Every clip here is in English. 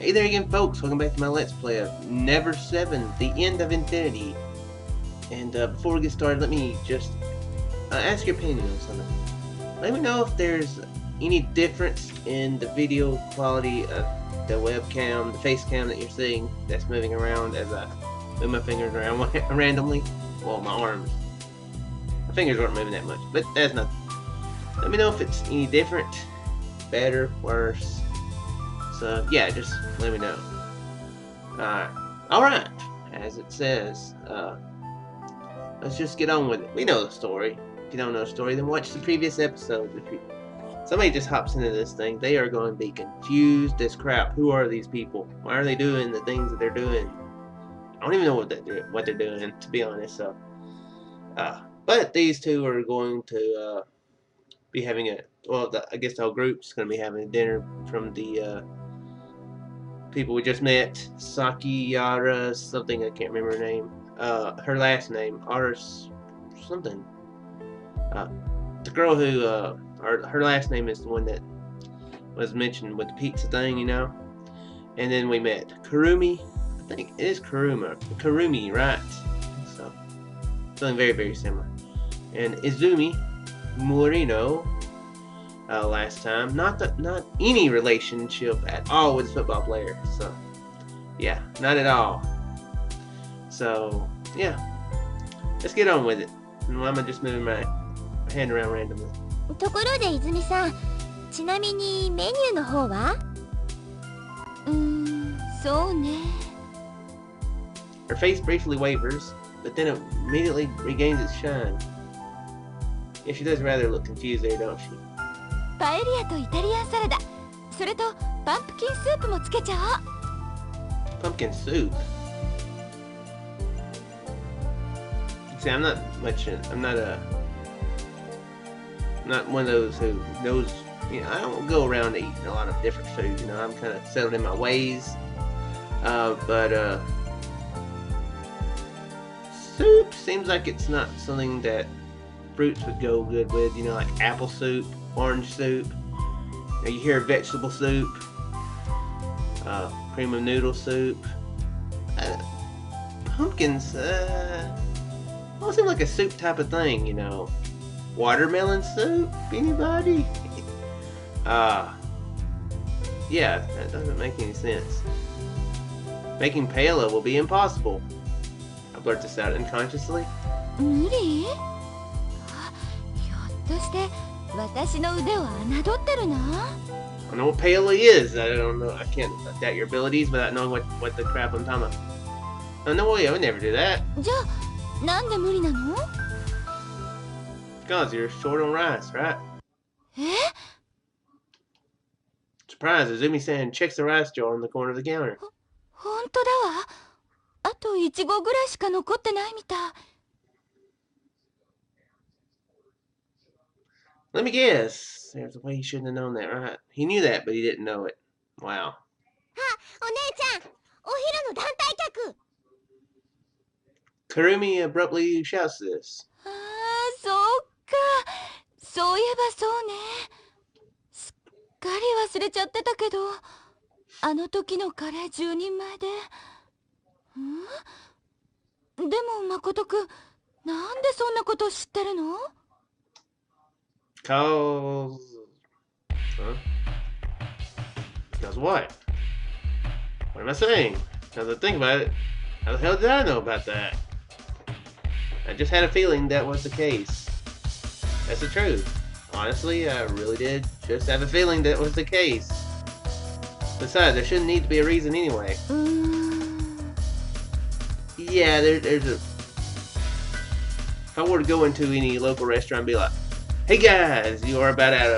Hey there again, folks. Welcome back to my Let's Play of Never7, The End of Infinity. And before we get started, let me just ask your opinion on something. Let me know if there's any difference in the video quality of the webcam, the face cam that you're seeing that's moving around as I move my fingers around randomly. Well, my arms. My fingers aren't moving that much, but that's nothing. Let me know if it's any different, better, worse. So yeah, just let me know. Alright, as it says, let's just get on with it. We know the story. If you don't know the story, then watch the previous episode. If somebody just hops into this thing, they are going to be confused as crap. Who are these people? Why are they doing the things that they're doing? I don't even know what they're doing, to be honest. So, but these two are going to be having I guess the whole group's going to be having a dinner from the people we just met. Sakiyara something, I can't remember her name. Her last name, Aris something. The girl who, her last name is the one that was mentioned with the pizza thing, you know. And then we met Kurumi. I think it is Kurumi, right? So something very, very similar. And Izumi Morino. Last time, not any relationship at all with a football player. So yeah, not at all. So yeah, let's get on with it. And I'm just moving my hand around randomly. ところで泉さん、ちなみにメニューの方は？そうね。Her face briefly wavers, but then it immediately regains its shine. Yeah, she does rather look confused there, don't she? パエリアとイタリアンサラダ、それとパンプキンスープもつけちゃおう。 Pumpkin soup. See, I'm not one of those who knows, you know, I don't go around eating a lot of different food, you know, I'm kind of settled in my ways. But soup seems like it's not something that fruits would go good with, you know, like apple soup, orange soup. You hear vegetable soup, cream of noodle soup. Pumpkins, don't seem like a soup type of thing, you know. Watermelon soup? Anybody? Yeah, that doesn't make any sense. Making paella will be impossible. I blurt this out unconsciously. 無理？ひょっとして私の腕を侮ってるな。 I know what paella is. I don't know. I can't doubt your abilities without knowing what the crap I'm talking about. Oh, no way, I would never do that. じゃあなんで無理なの？ Because you're short on rice, right? え？ Surprise, Izumi-san checks the rice jar on the corner of the counter. 本当だわ。あと1合ぐらいしか残ってないみたい。 Let me guess. There's a way he shouldn't have known that, right? He knew that, but he didn't know it. Wow. あ、お姉ちゃん、お昼の団体客。 Kurumi abruptly shouts this. ああ、そうか。そういえばそうね。すっかり忘れちゃってたけど、あの時のカレー10人前で。でも誠くん、なんでそんなこと知ってるの？ Cause... Huh? Cause what? What am I saying? Cause I think about it. How the hell did I know about that? I just had a feeling that was the case. That's the truth. Honestly, I really did just have a feeling that was the case. Besides, there shouldn't need to be a reason anyway. Yeah, there's a... If I were to go into any local restaurant and be like, hey guys, you are about out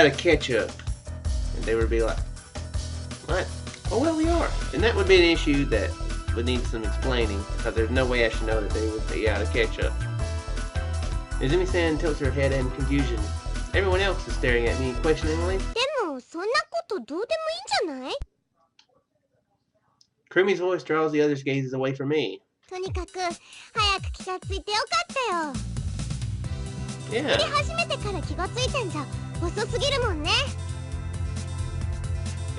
of ketchup. And they would be like, what? Oh well, we are. And that would be an issue that would need some explaining, because there's no way I should know that they would be out of ketchup. Izumi-san tilts her head in confusion. Everyone else is staring at me questioningly. でもそんなことどうでもいいんじゃない？ Kurumi's voice draws the others' gazes away from me. とにかく早く気がついてよかったよ。 Yeah. 作り始めてから気がついてんじゃ遅すぎるもんね。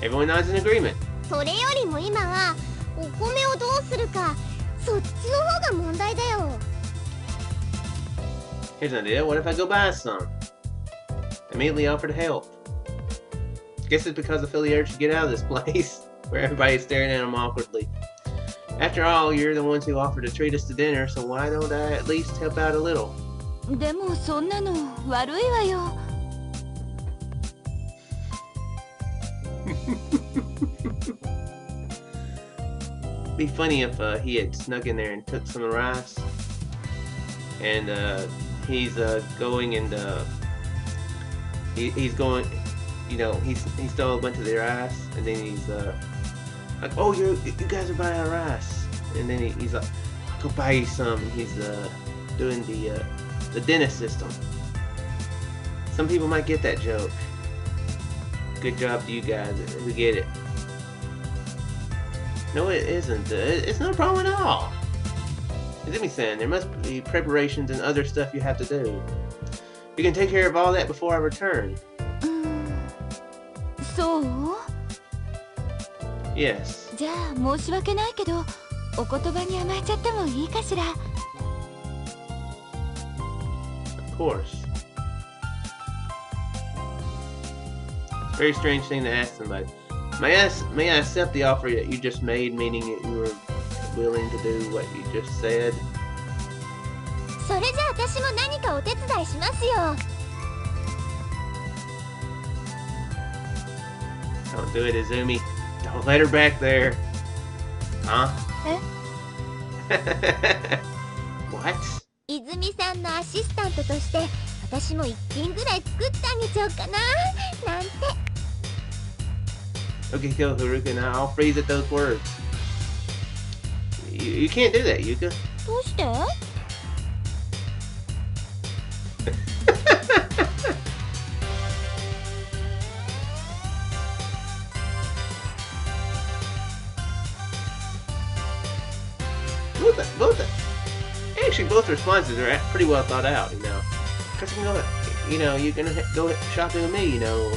Everyone nods in agreement. それよりも今はお米をどうするか、そっちの方が問題だよ。 Here's an idea. What if I go buy some? Immediately offer to help. Guess it's because I feel the urge to get out of this place where everybody's staring at him awkwardly. After all, you're the ones who offered to treat us to dinner, so why don't I at least help out a little? でもそんなの悪いわよ。Be funny if he had snuck in there and took some of the rice, and he's going and he's going, you know, he stole a bunch of the rice, and then he's like, oh, you guys are buying out rice, and then he's like, go buy you some, and he's doing the dentist system. Some people might get that joke. Good job to you guys who get it. No, it isn't. It's no problem at all. Izumi-san, there must be preparations and other stuff you have to do. You can take care of all that before I return. そう？ Yes. じゃあ申し訳ないけど、お言葉に甘えちゃってもいいかしら。Of course. Very strange thing to ask somebody. May I accept the offer that you just made, meaning that you were willing to do what you just said? それじゃあ私も何かお手伝いしますよ。 Don't do it, Izumi. Don't let her back there. Huh? え What? 泉さんのアシスタントとして私も一品ぐらい作ってあげちゃおうかななんて。 Okay, go, Haruka. Now I'll freeze at those words. You can't do that, Yuka. どうして？ Actually, both responses are pretty well thought out, you know. Because you're gonna go shopping with me, you know.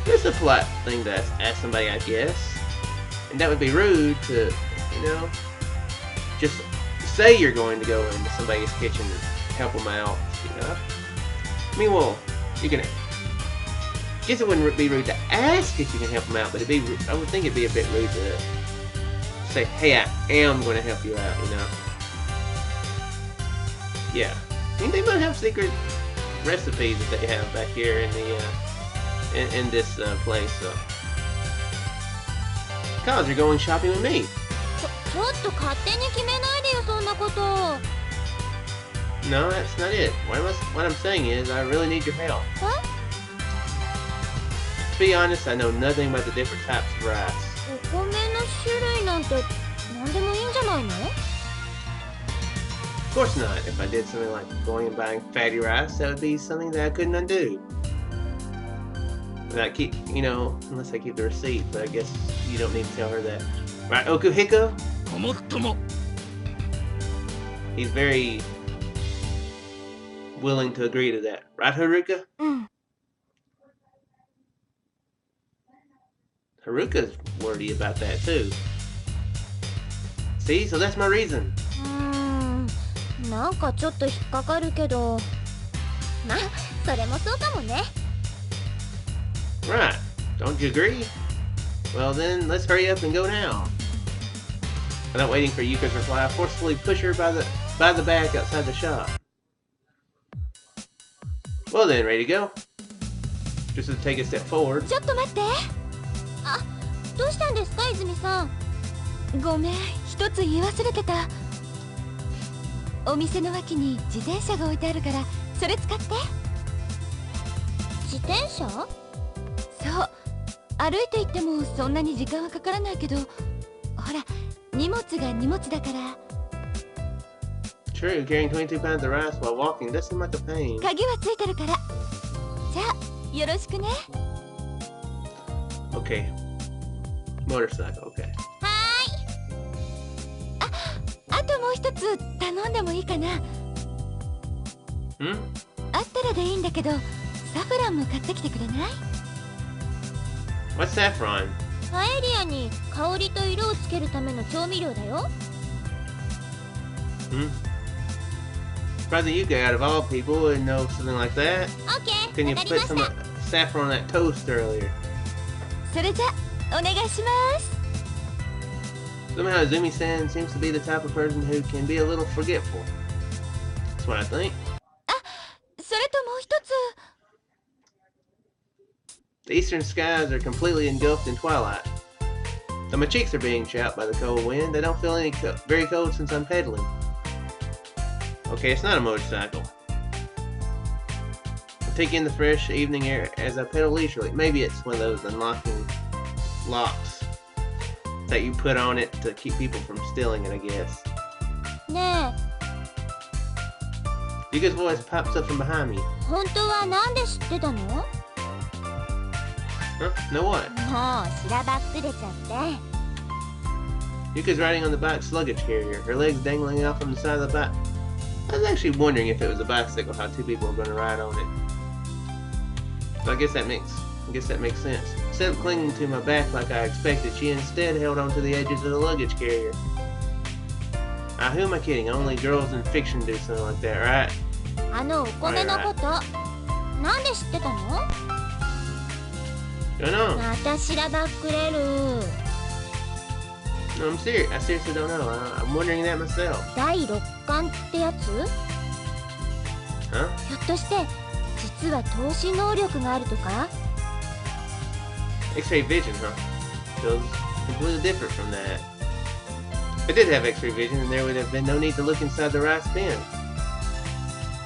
That's a polite thing to ask somebody, I guess. And that would be rude to, you know, just say you're going to go into somebody's kitchen and help them out, you know. I mean, well, you can. I guess it wouldn't be rude to ask if you can help them out, but it'd be. I would think it'd be a bit rude to say, "Hey, I am going to help you out," you know. Yeah, I mean, they might have secret recipes that they have back here in the in this place. So, cause you're going shopping with me. ちょっと勝手に決めないでよそんなこと。 No, that's not it. What I'm saying is, I really need your help. What? To be honest, I know nothing about the different types of rice. お米の種類なんて何でもいいんじゃないの？ Of course not. If I did something like going and buying fatty rice, that would be something that I couldn't undo. But I keep, you know, unless I keep the receipt. But I guess you don't need to tell her that, right, Okuhiko? He's very willing to agree to that, right, Haruka? うん。 Haruka's wordy about that too. See, so that's my reason. なんかちょっと引っかかるけど、まあそれもそうかもね。 Right, don't you agree? Well then, let's hurry up and go now. Without waiting for Yuka's reply, I forcefully push her by the back outside the shop. Well then, ready to go? Just to take a step forward. ちょっと待って。あ、どうしたんですか泉さん。ごめん、一つ言い忘れてた。お店の脇に自転車が置いてあるから、それ使って。自転車？そう。歩いて行ってもそんなに時間はかからないけど、ほら、荷物が荷物だから。True, carrying 22 pounds of rice while walking does seem like a pain. 鍵はついてるから。じゃあ、よろしくね。Okay. Motorcycle, okay. あともう一つ頼んでもいいかな。Hmm? あったらでいいんだけど、サフランも買ってきてくれない？ What's saffron? パエリアに香りと色をつけるための調味料だよ。Hmm? Probably Yuka, out of all people, would know something like that. オッケー、 Can you わかり put まし some た。 saffron on that toast earlier? それじゃお願いします。 Somehow Zumi-san seems to be the type of person who can be a little forgetful. That's what I think. それともう一つ。 The eastern skies are completely engulfed in twilight. Though my cheeks are being chapped by the cold wind, I don't feel very cold since I'm pedaling. Okay, it's not a motorcycle. I take in the fresh evening air as I pedal leisurely. Maybe it's one of those unlocking locks that you put on it to keep people from stealing it, I guess. ね Yuka's voice pops up from behind me. え、本当はなんで知ってたの？も Huh? No what? うしらばっくれちゃって。 Yuka's riding on the bike's luggage carrier, her legs dangling off on the side of the bike. I was actually wondering if it was a bicycle, how two people were going to ride on it. So I guess that makes sense. Instead of clinging to my back like I expected, she instead held onto the edges of the luggage carrier. Who am I kidding? Only girls in fiction do something like that, right? あのお米のこと、なんで知ってたの？ Don't know. またしらばっくれる。 No, I'm serious. I seriously don't know. I'm wondering that myself. 第六感ってやつ？ Huh? ひょっとして実は透視能力があるとか？ X-ray vision, huh? Feels completely different from that. If I did have X-ray vision, then there would have been no need to look inside the rice bin.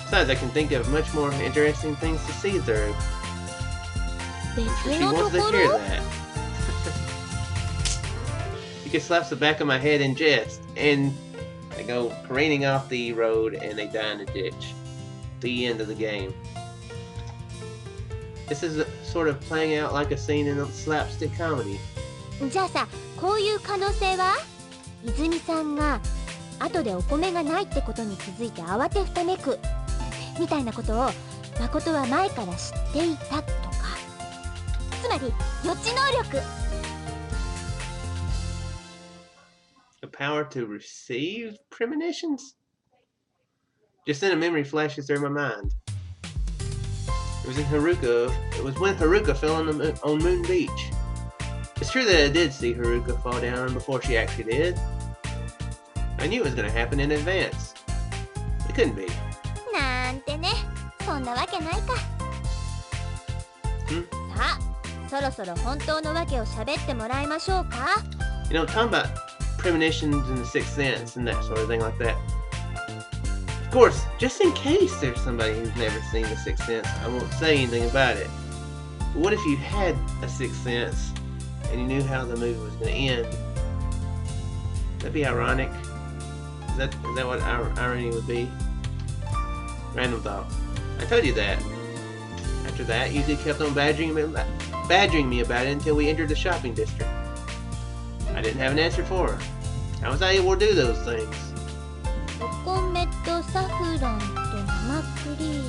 Besides, I can think of much more interesting things to see through. 別 She のと wants to こ hear ろ？ that. Yuka slaps the back of my head in jest, and they go careening off the road and they die in a ditch. The end of the game. This is sort of playing out like a scene in a slapstick comedy. じゃあさ、こういう可能性は？泉さんが後でお米がないってことに気づいて慌てふためくみたいなことを誠は前から知っていたとか。つまり予知能力。 The power to receive premonitions? Just then a memory flashes through my mind. It was when Haruka fell on Moon Beach. It's true that I did see Haruka fall down before she actually did. I knew it was going to happen in advance. It couldn't be. なんてね、そんなわけないか。さあ、そろそろ本当のわけを喋ってもらいましょうか。 You know, talking about premonitions and the sixth sense and that sort of thing like that. Of course, just in case there's somebody who's never seen the sixth sense, I won't say anything about it. But what if you had a sixth sense and you knew how the movie was going to end? That'd be ironic. Is that what irony would be? Random thought. I told you that. After that, Yuka kept on badgering me about it until we entered the shopping district. I didn't have an answer for her. How was I able to do those things? お米とサフランと生クリーム。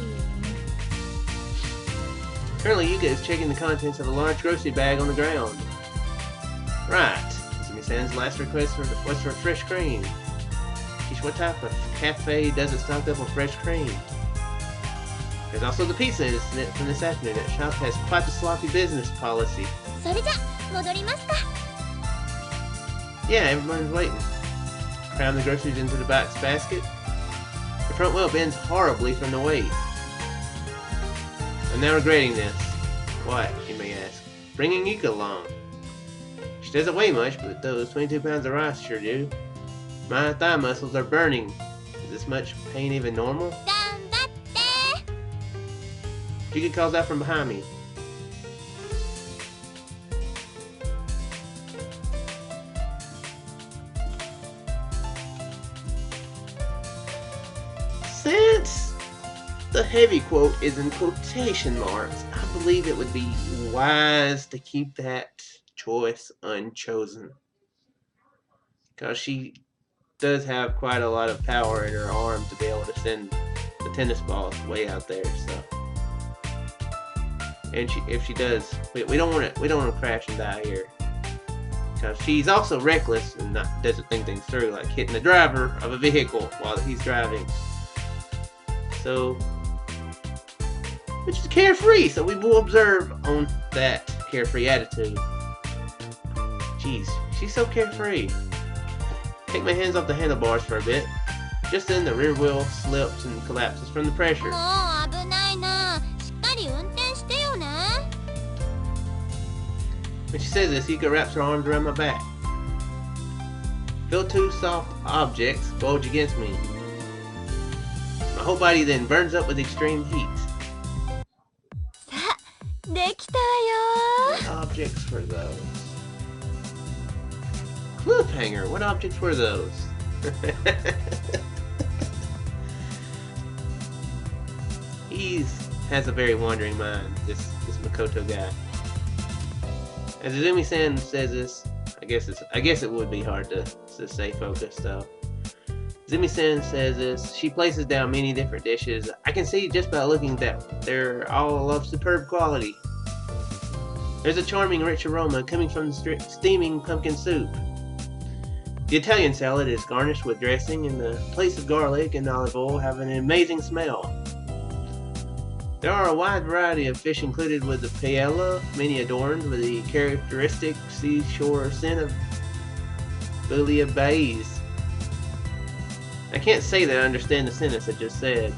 Currently, Yuka is checking the contents of a large grocery bag on the ground. Right. Sumi-san's last request was for fresh cream. Geez, what type of cafe doesn't stock up on fresh cream? There's also the pizza incident from this afternoon. That shop has quite the sloppy business policy. それじゃ戻りますか。 Yeah, everyone's waiting. Cram the groceries into the bike's basket. The front wheel bends horribly from the weight. I'm now regretting this. What, you may ask? Bringing Yuka along. She doesn't weigh much, but those 22 pounds of rice sure do. My thigh muscles are burning. Is this much pain even normal? 頑張って。 Yuka calls out from behind me. Since the heavy quote is in quotation marks, I believe it would be wise to keep that choice unchosen. Because she does have quite a lot of power in her arm to be able to send the tennis balls way out there, so. And if she does, we don't want to crash and die here. Because she's also reckless and doesn't think things through, like hitting the driver of a vehicle while he's driving. So, which is carefree, so we will observe on that carefree attitude. Jeez, she's so carefree. Take my hands off the handlebars for a bit. Just then the rear wheel slips and collapses from the pressure. When she says this, Yuka wraps her arms around my back. Feel two soft objects bulge against me. My whole body then burns up with extreme heat. What objects were those? Cliffhanger, what objects were those? He has a very wandering mind, this Makoto guy. As Izumi-san says this, I guess it would be hard to stay focused though. Izumi-san says this, she places down many different dishes. I can see just by looking that they're all of superb quality. There's a charming rich aroma coming from the steaming pumpkin soup. The Italian salad is garnished with dressing, and the plates of garlic and olive oil have an amazing smell. There are a wide variety of fish included with the paella, many adorned with the characteristic seashore scent of bouillabaisse. I can't say that I understand the sentence I just said.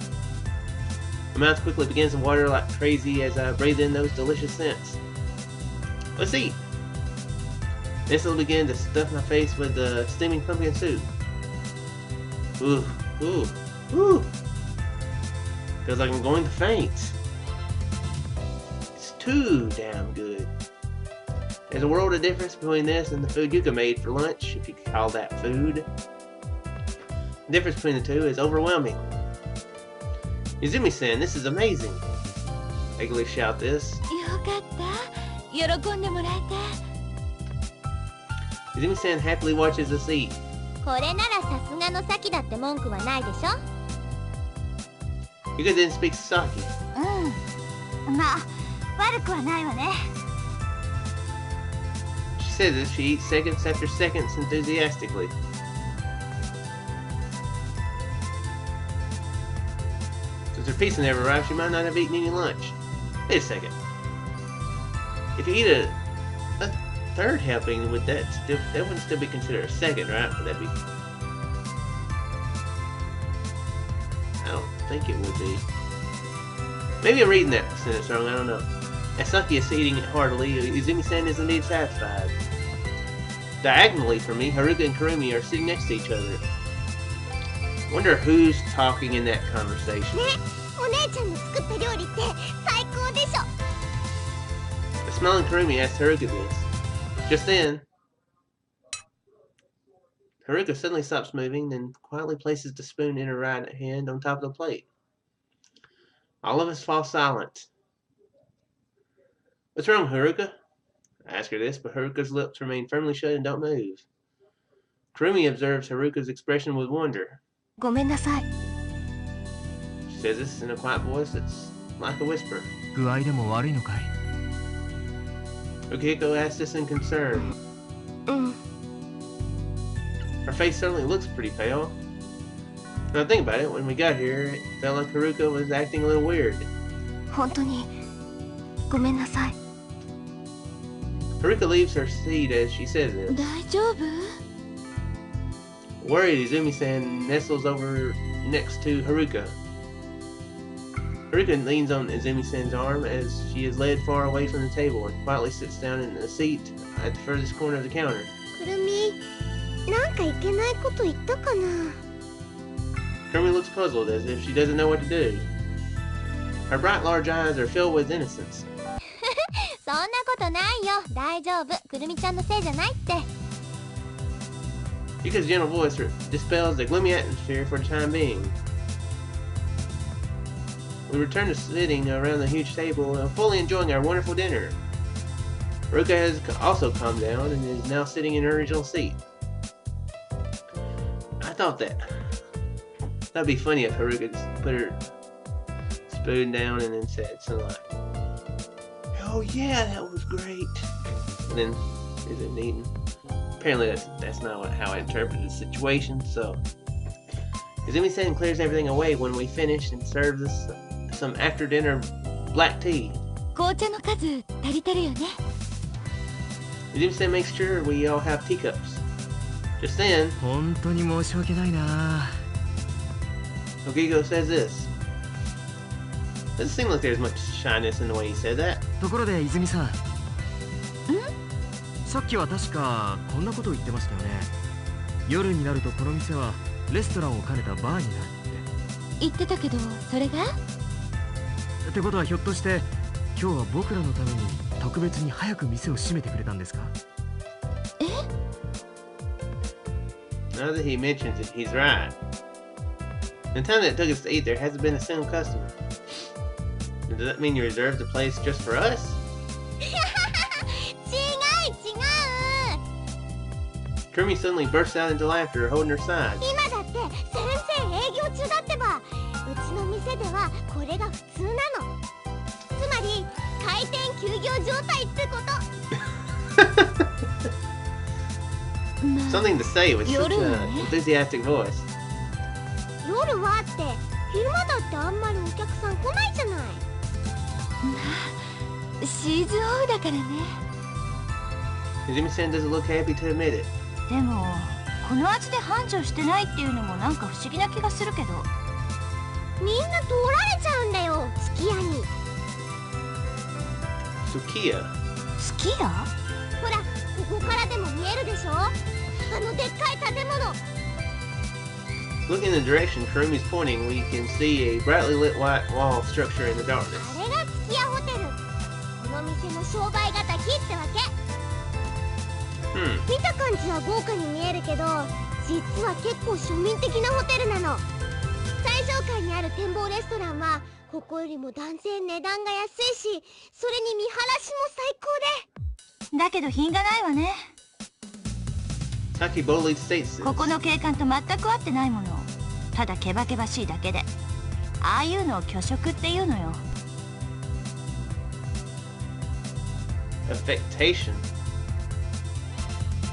My mouth quickly begins to water like crazy as I breathe in those delicious scents. Let's eat! Next I'll begin to stuff my face with the steaming pumpkin soup. Ooh, ooh, ooh! Feels like I'm going to faint. It's too damn good. There's a world of difference between this and the food Yuka made for lunch, if you could call that food. The difference between the two is overwhelming. Izumi-san, this is amazing! I eagerly shout this. Izumi-san happily watches us eat. Yuka then speaks to Saki. She says this, she eats seconds after seconds enthusiastically. Since her pizza never arrived, she might not have eaten any lunch. Wait a second. If you eat a third helping, would that wouldn't still be considered a second, right? Would that be? I don't think it would be. Maybe I'm reading that sentence wrong, I don't know. As Saki is eating it heartily, Izumi-san is indeed satisfied. Diagonally from me, Haruka and Kurumi are sitting next to each other. Wonder who's talking in that conversation. The smiling Kurumi asks Haruka this. Just then, Haruka suddenly stops moving, then quietly places the spoon in her right hand on top of the plate. All of us fall silent. What's wrong, Haruka? I ask her this, but Haruka's lips remain firmly shut and don't move. Kurumi observes Haruka's expression with wonder. She says this in a quiet voice that's like a whisper. Yukiko asks this in concern. Her face certainly looks pretty pale. Now think about it, when we got here, it felt like Haruka was acting a little weird. Haruka leaves her seat as she says this. Worried, Izumi-san nestles over next to Haruka. Haruka leans on Izumi-san's arm as she is led far away from the table and quietly sits down in the seat at the furthest corner of the counter. Kurumi looks puzzled as if she doesn't know what to do. Her bright large eyes are filled with innocence. Yuka's gentle voice dispels the gloomy atmosphere for the time being. We return to sitting around the huge table and fully enjoying our wonderful dinner. Haruka has also calmed down and is now sitting in her original seat. I thought that'd be funny if Haruka just put her spoon down and then said something like, Oh yeah, that was great. And then is it eating? Apparently that's not how I interpreted the situation. So Izumi-san clears everything away when we finish and serves us some after dinner black tea. 紅茶の数足りてるよね。Izumi-san makes sure we all have teacups. Just then, 本当に申し訳ないな。 Ogigo says this. Doesn't seem like there's much shyness in the way he said that. ところで泉さん。さっきは確かこんなことを言ってましたよね。夜になるとこの店はレストランを兼ねたバーになるって。言ってたけど、それが？ってことはひょっとして今日は僕らのために特別に早く店を閉めてくれたんですか？え？ Now that he mentions it, he's right. In the time that it took us to eat, there hasn't been a single customer. Does that mean you reserved the place just for us? 違う。 Kurumi suddenly bursts out into laughter, holding her side. 今だって先生営業中だってば。うちの店ではこれが普通なの。つまり開店休業状態ってこと。Something to say with such an enthusiastic voice. 夜はって昼間だってあんまりお客さん来ないじゃない。シーズンオフだからね。Izumi-san doesn't look happy to admit it. でもこの味で繁盛してないっていうのもなんか不思議な気がするけど。みんな通られちゃうんだよ、すき家に。Sukiya. スキヤ？ほら、ここからでも見えるでしょ。あのでっかい建物。 Looking in the direction Kurumi's pointing, we can see a brightly lit white wall structure in the darkness. あれがすき家ホテル。この店の商売敵ってわけ。見た感じは豪華に見えるけど、実は結構庶民的なホテルなの。最上階にある展望レストランはここよりも断然値段が安いし、それに見晴らしも最高で。だけど品がないわね。 Saki boldly states this. ここの景観と全く合ってないもの。ただケバケバしいだけで。ああいうのを虚食っていうのよ。 Affectation.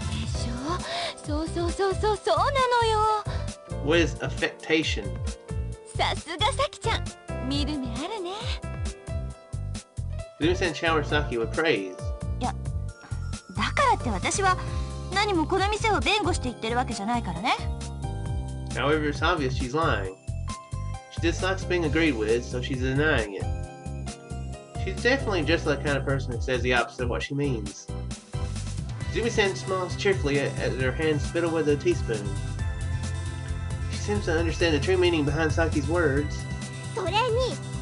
でしょ？そうなのよ。What is affectation? さすがさきちゃん。見る目あるね。Izumi-san showers Saki with praise. だからって私は何もこの店を弁護して言ってるわけじゃないからね。 However, it's obvious she's lying. She dislikes being agreed with, so she's denying it. She's definitely just the kind of person who says the opposite of what she means. Izumi-san smiles cheerfully as her hands fiddle with a teaspoon. She seems to understand the true meaning behind Saki's words. それに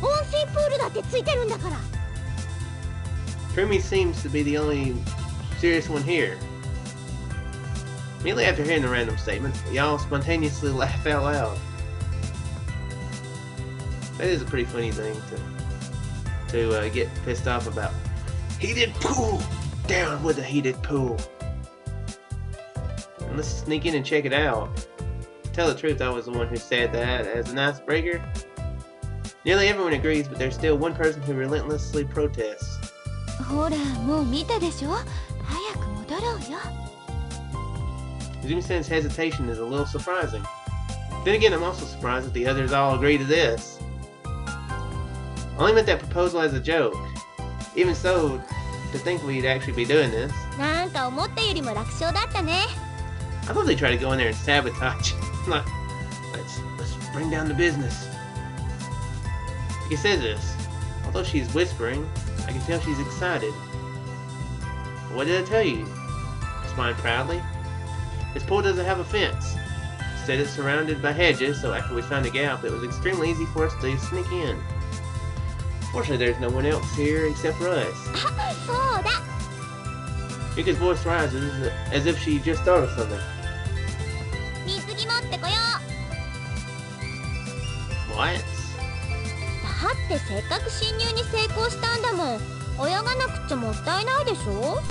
温水プールだってついてるんだから。 Kurumi seems to be the only serious one here. Immediately after hearing the random statement, we all spontaneously laugh out loud. That is a pretty funny thing to get pissed off about. Heated pool! Down with the heated pool! And let's sneak in and check it out. To tell the truth, I was the one who said that as an icebreaker. Nearly everyone agrees, but there's still one person who relentlessly protests. ほら、もう見たでしょ？早く戻ろうよ。 Izumi-san's hesitation is a little surprising. Then again, I'm also surprised that the others all agree to this. I only meant that proposal as a joke. Even so, to think we'd actually be doing this. なんか思ったよりも楽勝だったね。 I thought they'd try to go in there and sabotage. Like, let's bring down the business. He says this. Although she's whispering, I can tell she's excited. What did I tell you? I smiled proudly. This pool doesn't have a fence. Instead, it's surrounded by hedges, so after we found a gap, it was extremely easy for us to sneak in. Fortunately, there's no one else here except for us. そうだ。 Yuka's voice rises as if she just thought of something. 水着持ってこよう。 What? だってせっかく侵入に成功したんだもん。泳がなくちゃもったいないでしょ。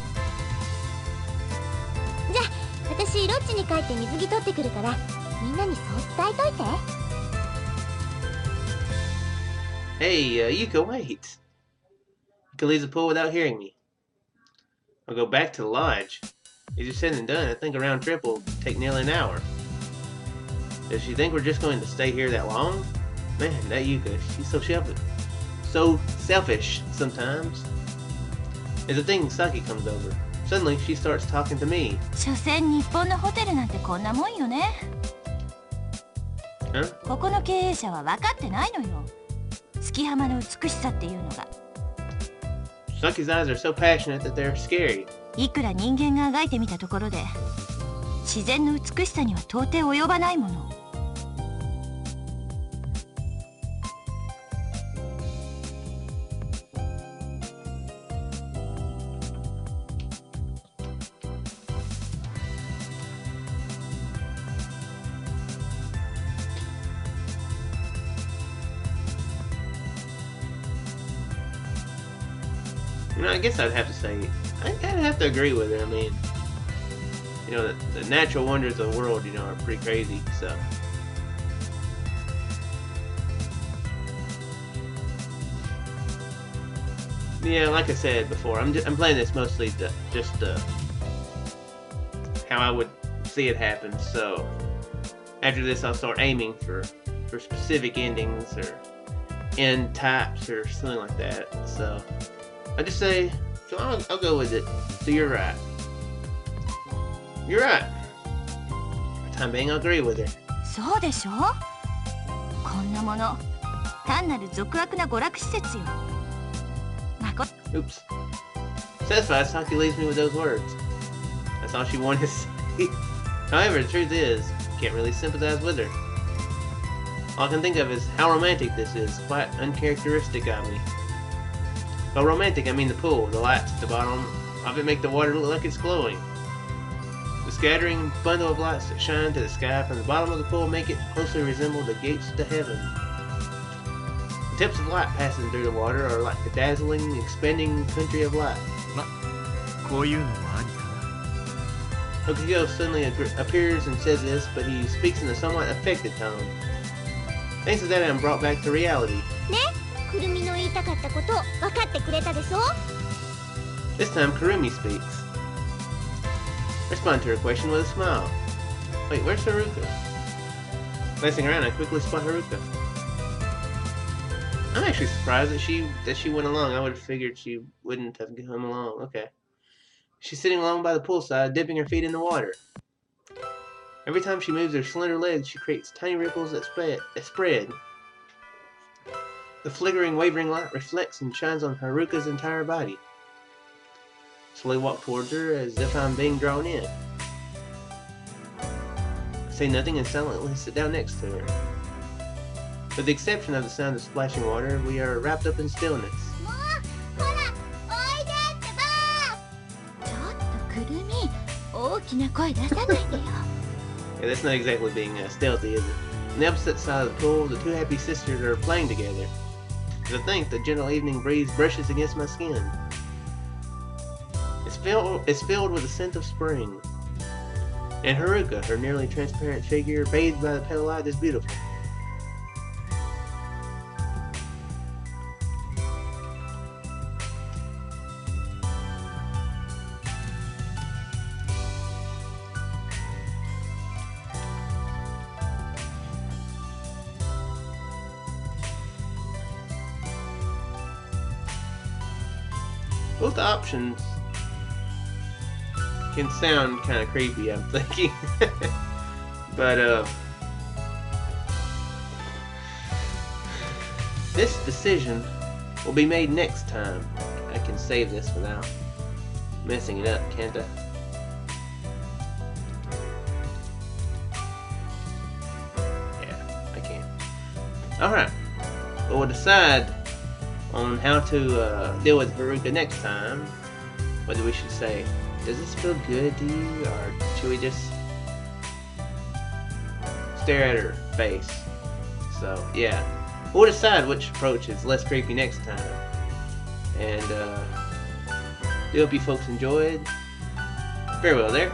じゃあ私ロッジに帰って水着取ってくるからみんなにそう伝えといて。 Hey, Yuka, wait. I could leave the pool without hearing me. I'll go back to the lodge. Easier said than done. I think a round trip will take nearly an hour. Does she think we're just going to stay here that long? Man, that Yuka, she's so selfish sometimes. As the thing Saki comes over, suddenly she starts talking to me. 所詮日本のホテルなんてこんなもんよね。ここの経営者は分かってないのよ。月浜の美しさっていうのが。Saki's eyes are so passionate that they're scary. いくら人間があがいてみたところで、自然の美しさには到底及ばないもの。You know, I guess I'd have to say, I'd have to agree with her. I mean, you know, the natural wonders of the world, you know, are pretty crazy, so. Yeah, like I said before, I'm playing this mostly just how I would see it happen, so after this I'll start aiming for specific endings or end types or something like that, so. I just say, so I'll go with it. So you're right. You're right. For the time being, I'll agree with her. そうでしょ？こんなもの、単なる俗悪な娯楽施設よ。Oops. Satisfied, Saki leaves me with those words. That's all she wanted to say. However, the truth is, I can't really sympathize with her. All I can think of is how romantic this is. Quite uncharacteristic of me. By romantic, I mean the pool. The lights at the bottom of it make the water look like it's glowing. The scattering bundle of lights that shine to the sky from the bottom of the pool make it closely resemble the gates to heaven. The tips of light passing through the water are like a dazzling, expanding country of light. Okuyo suddenly appears and says this, but he speaks in a somewhat affected tone. Thanks to that, I'm brought back to reality. くるみの言いたかったこと分かってくれたでしょ? This time, Kurumi speaks. Respond to her question with a smile. Wait, where's Haruka? Glancing around, I quickly spot Haruka. I'm actually surprised that she went along. I would have figured she wouldn't have come along. Okay. She's sitting along by the poolside, dipping her feet in the water. Every time she moves her slender legs, she creates tiny ripples that spread. The flickering, wavering light reflects and shines on Haruka's entire body. Slowly walk towards her as if I'm being drawn in. I say nothing and silently sit down next to her. With the exception of the sound of splashing water, we are wrapped up in stillness. Yeah, that's not exactly being stealthy, is it? On the opposite side of the pool, the two happy sisters are playing together. As I think, the gentle evening breeze brushes against my skin. It's filled with a scent of spring. And Haruka, her nearly transparent figure, bathed by the pale light, is beautiful. Both options can sound kind of creepy, I'm thinking. But, this decision will be made next time. I can save this without messing it up, can't I? Yeah, I can. Alright. We'll decide on how to deal with Haruka next time. Whether we should say, does this feel good to you, or should we just stare at her face? So yeah, we'll decide which approach is less creepy next time. And do hope you folks enjoyed. Farewell there.